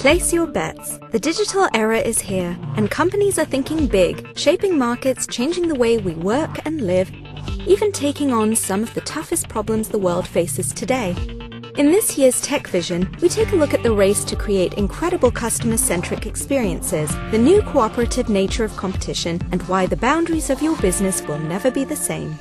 Place your bets. The digital era is here, and companies are thinking big, shaping markets, changing the way we work and live, even taking on some of the toughest problems the world faces today. In this year's Tech Vision, we take a look at the race to create incredible customer-centric experiences, the new cooperative nature of competition, and why the boundaries of your business will never be the same.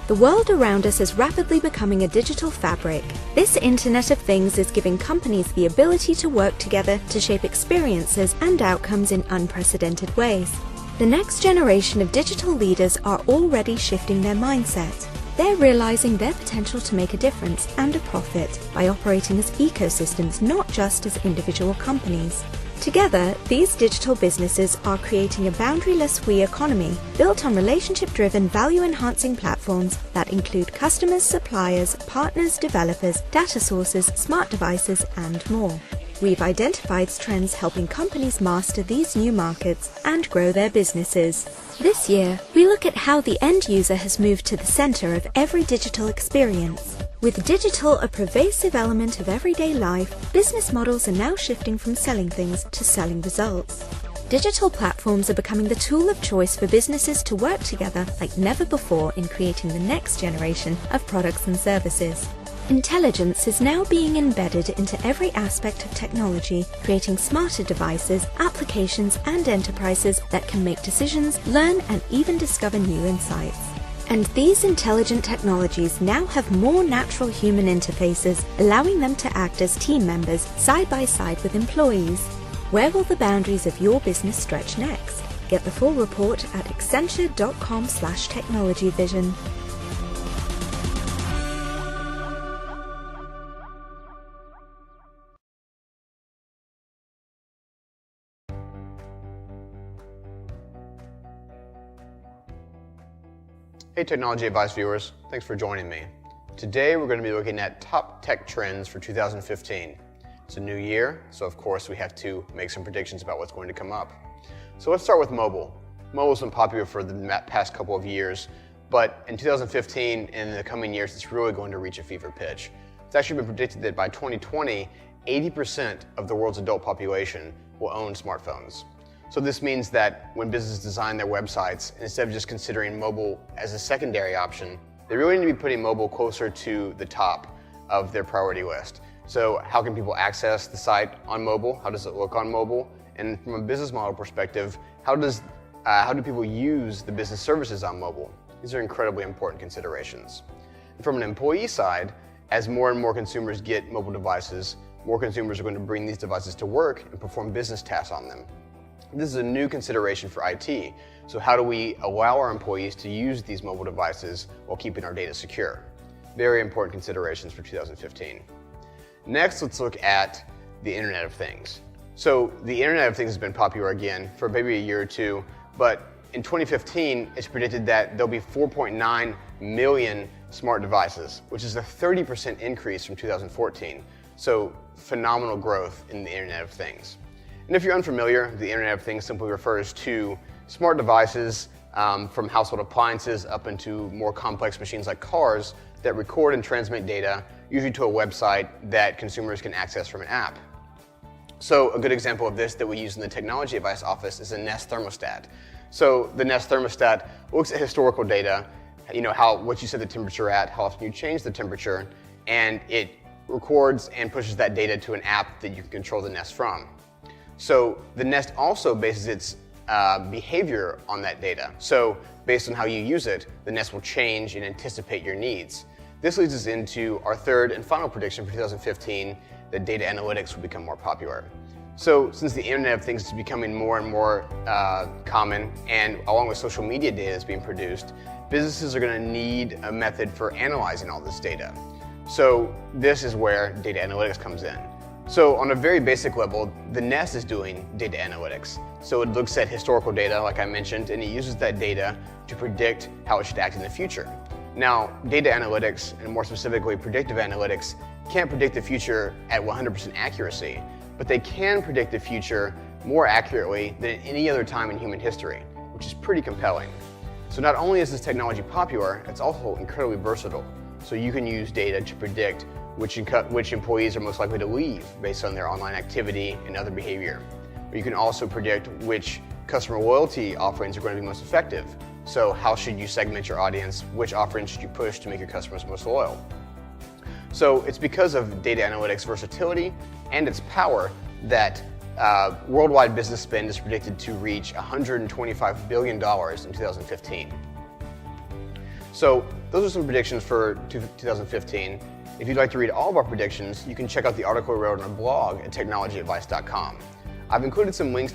The world around us is rapidly becoming a digital fabric. This Internet of Things is giving companies the ability to work together to shape experiences and outcomes in unprecedented ways. The next generation of digital leaders are already shifting their mindset. They're realizing their potential to make a difference and a profit by operating as ecosystems, not just as individual companies. Together, these digital businesses are creating a boundaryless we economy built on relationship-driven, value-enhancing platforms that include customers, suppliers, partners, developers, data sources, smart devices, and more. We've identified trends helping companies master these new markets and grow their businesses. This year, we look at how the end user has moved to the center of every digital experience. With digital a pervasive element of everyday life, business models are now shifting from selling things to selling results. Digital platforms are becoming the tool of choice for businesses to work together like never before in creating the next generation of products and services. Intelligence is now being embedded into every aspect of technology, creating smarter devices, applications, and enterprises that can make decisions, learn, and even discover new insights. And these intelligent technologies now have more natural human interfaces, allowing them to act as team members side by side with employees. Where will the boundaries of your business stretch next? Get the full report at accenture.com/technologyvision. Hey Technology Advice viewers, thanks for joining me. Today we're going to be looking at top tech trends for 2015. It's a new year, so of course we have to make some predictions about what's going to come up. So let's start with mobile. Mobile's been popular for the past couple of years, but in 2015 and in the coming years it's really going to reach a fever pitch. It's actually been predicted that by 2020, 80% of the world's adult population will own smartphones. So this means that when businesses design their websites, instead of just considering mobile as a secondary option, they really need to be putting mobile closer to the top of their priority list. So how can people access the site on mobile? How does it look on mobile? And from a business model perspective, how do people use the business services on mobile? These are incredibly important considerations. And from an employee side, as more and more consumers get mobile devices, more consumers are going to bring these devices to work and perform business tasks on them. This is a new consideration for IT. So how do we allow our employees to use these mobile devices while keeping our data secure? Very important considerations for 2015. Next, let's look at the Internet of Things. So the Internet of Things has been popular again for maybe a year or two, but in 2015, it's predicted that there'll be 4.9 million smart devices, which is a 30% increase from 2014. So phenomenal growth in the Internet of Things. And if you're unfamiliar, the Internet of Things simply refers to smart devices from household appliances up into more complex machines like cars that record and transmit data, usually to a website that consumers can access from an app. So a good example of this that we use in the Technology Advice Office is a Nest thermostat. So the Nest thermostat looks at historical data, what you set the temperature at, how often you change the temperature, and it records and pushes that data to an app that you can control the Nest from. So the Nest also bases its behavior on that data. So based on how you use it, the Nest will change and anticipate your needs. This leads us into our third and final prediction for 2015, that data analytics will become more popular. So since the Internet of Things is becoming more and more common, and along with social media data is being produced, businesses are going to need a method for analyzing all this data. So this is where data analytics comes in. So on a very basic level, the Nest is doing data analytics. So it looks at historical data, like I mentioned, and it uses that data to predict how it should act in the future. Now, data analytics, and more specifically predictive analytics, can't predict the future at 100% accuracy, but they can predict the future more accurately than at any other time in human history, which is pretty compelling. So not only is this technology popular, it's also incredibly versatile. So you can use data to predict which employees are most likely to leave based on their online activity and other behavior. Or you can also predict which customer loyalty offerings are going to be most effective. So how should you segment your audience? Which offerings should you push to make your customers most loyal? So it's because of data analytics versatility and its power that worldwide business spend is predicted to reach $125 billion in 2015. So those are some predictions for 2015. If you'd like to read all of our predictions, you can check out the article we wrote on our blog at technologyadvice.com. I've included some links